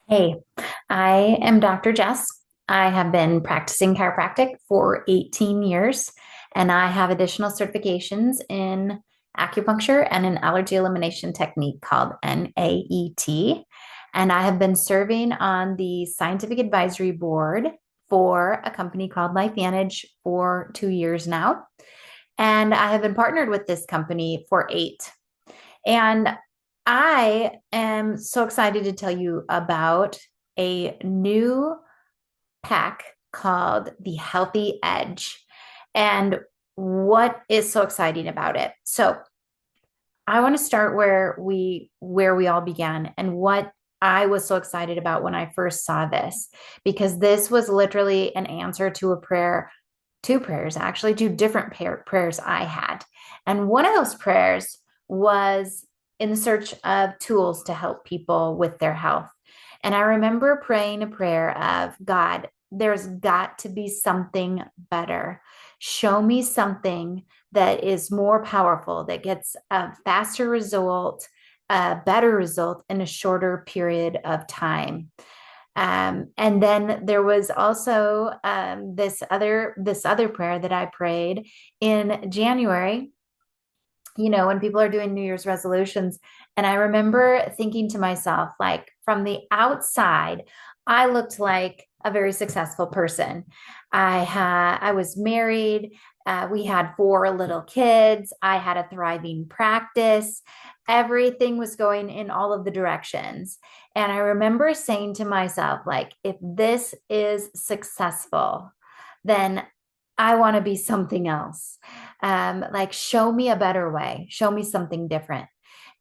Hey, I am Dr. Jess. I have been practicing chiropractic for 18 years, and I have additional certifications in acupuncture and an allergy elimination technique called NAET. And I have been serving on the scientific advisory board for a company called LifeVantage for 2 years now. And I have been partnered with this company for eight. And I am so excited to tell you about a new pack called the Healthy Edge and what is so exciting about it. So, I want to start where we all began and what I was so excited about when I first saw this, because this was literally an answer to a prayer, two prayers, actually, two different prayers I had. And one of those prayers was in search of tools to help people with their health. And I remember praying a prayer of, God, there's got to be something better. Show me something that is more powerful, that gets a faster result, a better result in a shorter period of time. And then there was also this other prayer that I prayed in January, when people are doing New Year's resolutions. And I remember thinking to myself, like from the outside, I looked like a very successful person. I was married. We had four little kids. I had a thriving practice. Everything was going in all of the directions. And I remember saying to myself, like, if this is successful, then I want to be something else. Like, show me a better way, show me something different.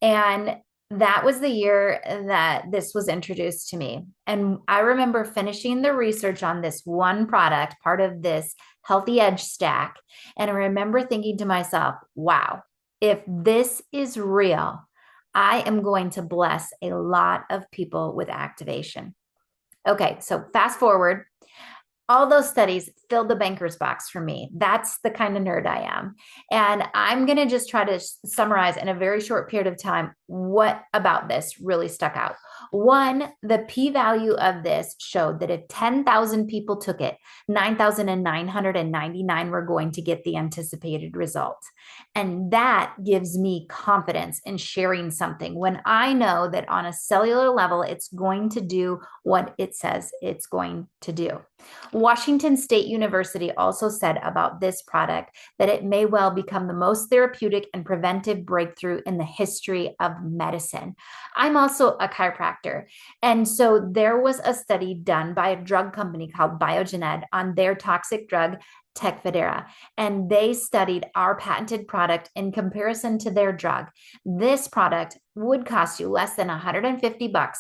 And that was the year that this was introduced to me. And I remember finishing the research on this one product, part of this Healthy Edge stack. And I remember thinking to myself, wow, if this is real, I am going to bless a lot of people with activation. Okay, so fast forward, all those studies filled the banker's box for me. That's the kind of nerd I am. And I'm going to just try to summarize in a very short period of time what about this really stuck out. One, the p value of this showed that if 10,000 people took it, 9,999 were going to get the anticipated result. And that gives me confidence in sharing something when I know that on a cellular level, it's going to do what it says it's going to do. Washington State University also said about this product that it may well become the most therapeutic and preventive breakthrough in the history of medicine. I'm also a chiropractor. And so there was a study done by a drug company called Biogen on their toxic drug Tecfidera, and they studied our patented product in comparison to their drug. This product would cost you less than $150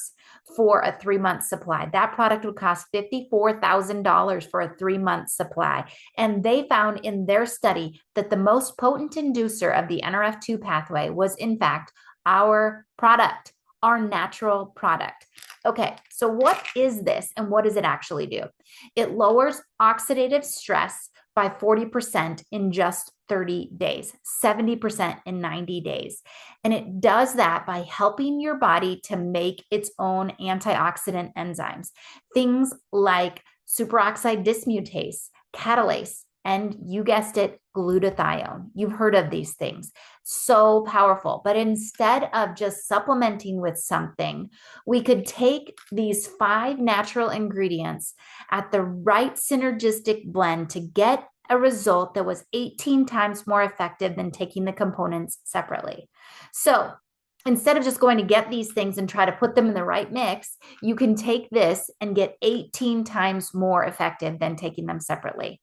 for a 3 month supply. That product would cost $54,000 for a 3 month supply. And they found in their study that the most potent inducer of the NRF2 pathway was, in fact, our product, our natural product. Okay, so what is this and what does it actually do? It lowers oxidative stress by 40% in just 30 days, 70% in 90 days. And it does that by helping your body to make its own antioxidant enzymes, things like superoxide dismutase, catalase, and you guessed it, glutathione. You've heard of these things. So powerful. But instead of just supplementing with something, we could take these five natural ingredients at the right synergistic blend to get a result that was 18 times more effective than taking the components separately. So instead of just going to get these things and try to put them in the right mix, you can take this and get 18 times more effective than taking them separately.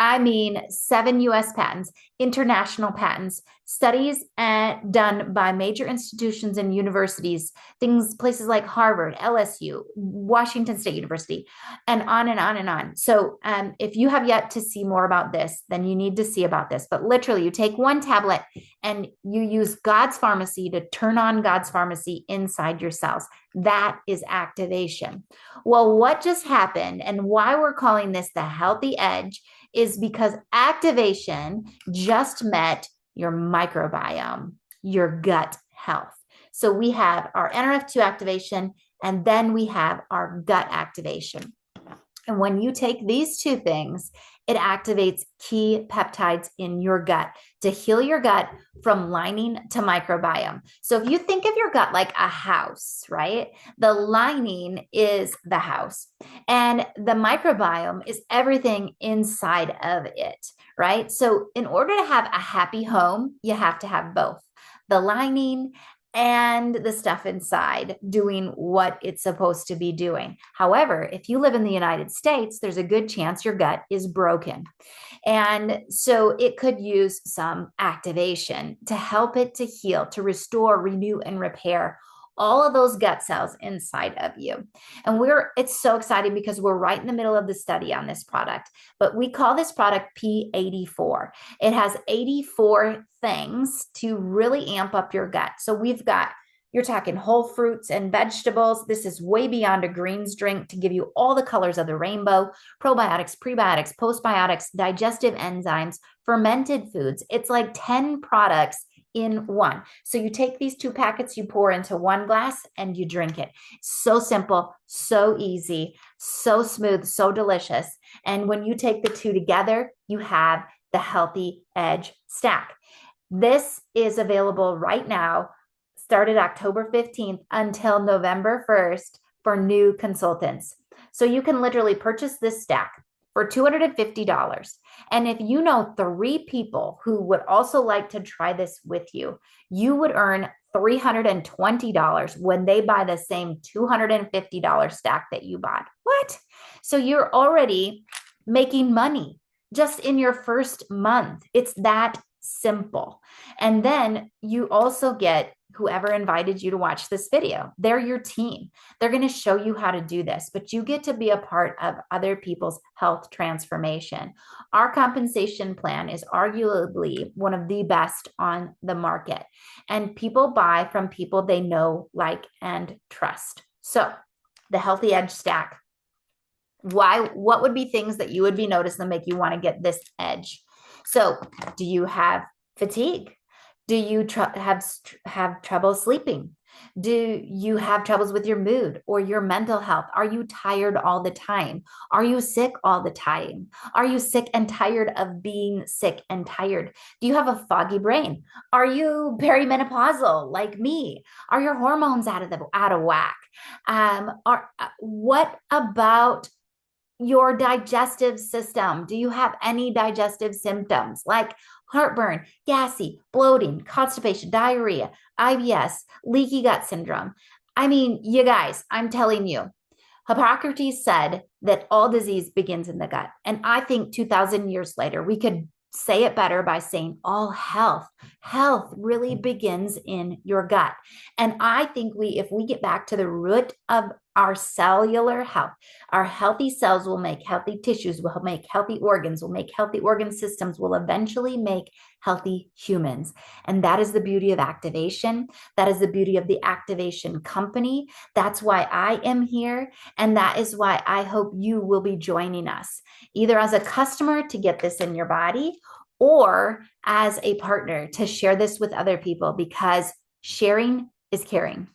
I mean, 7 US patents, international patents, studies done by major institutions and universities, things, places like Harvard, LSU, Washington State University, and on and on and on. So, if you have yet to see more about this, then you need to see about this. But literally, you take one tablet and you use God's pharmacy to turn on God's pharmacy inside your cells. That is activation. Well, what just happened and why we're calling this the Healthy Edge is because activation just met your microbiome, your gut health. So we have our NRF2 activation And then we have our gut activation. And when you take these two things, it activates key peptides in your gut to heal your gut from lining to microbiome. So if you think of your gut like a house, right? The lining is the house, and the microbiome is everything inside of it, right? So in order to have a happy home, you have to have both the lining and the stuff inside doing what it's supposed to be doing. However, if you live in the United States, there's a good chance your gut is broken. And so it could use some activation to help it to heal, to restore, renew, and repair all of those gut cells inside of you. And it's so exciting because we're right in the middle of the study on this product, but we call this product P84. It has 84 things to really amp up your gut. So you're talking whole fruits and vegetables. This is way beyond a greens drink to give you all the colors of the rainbow: probiotics, prebiotics, postbiotics, digestive enzymes, fermented foods. It's like 10 products in one. So you take these 2 packets, you pour into 1 glass, and you drink it. So simple, so easy, so smooth, so delicious. And when you take the 2 together, you have the Healthy Edge Stack. This is available right now, started October 15th until November 1st for new consultants. So you can literally purchase this stack for $250. And if you know 3 people who would also like to try this with you, you would earn $320 when they buy the same $250 stack that you bought. What? So you're already making money just in your first month. It's that simple. And then you also get whoever invited you to watch this video. They're your team. They're going to show you how to do this, but you get to be a part of other people's health transformation. Our compensation plan is arguably one of the best on the market, and people buy from people they know, like, and trust. So the Healthy Edge Stack. What would be things that you would be noticing that make you want to get this edge? So do you have fatigue? Do you have trouble sleeping? Do you have troubles with your mood or your mental health? Are you tired all the time? Are you sick all the time? Are you sick and tired of being sick and tired? Do you have a foggy brain? Are you perimenopausal like me? Are your hormones out of whack? What about your digestive system? Do you have any digestive symptoms like heartburn, gassy, bloating, constipation, diarrhea, IBS, leaky gut syndrome? I mean, you guys, I'm telling you, Hippocrates said that all disease begins in the gut. And I think 2,000 years later, we could say it better by saying all health really begins in your gut. And I think if we get back to the root of our cellular health, our healthy cells will make healthy tissues, will make healthy organs, will make healthy organ systems, will eventually make healthy humans. And that is the beauty of activation. That is the beauty of the Activation Company. That's why I am here. And that is why I hope you will be joining us, either as a customer to get this in your body or as a partner to share this with other people, because sharing is caring.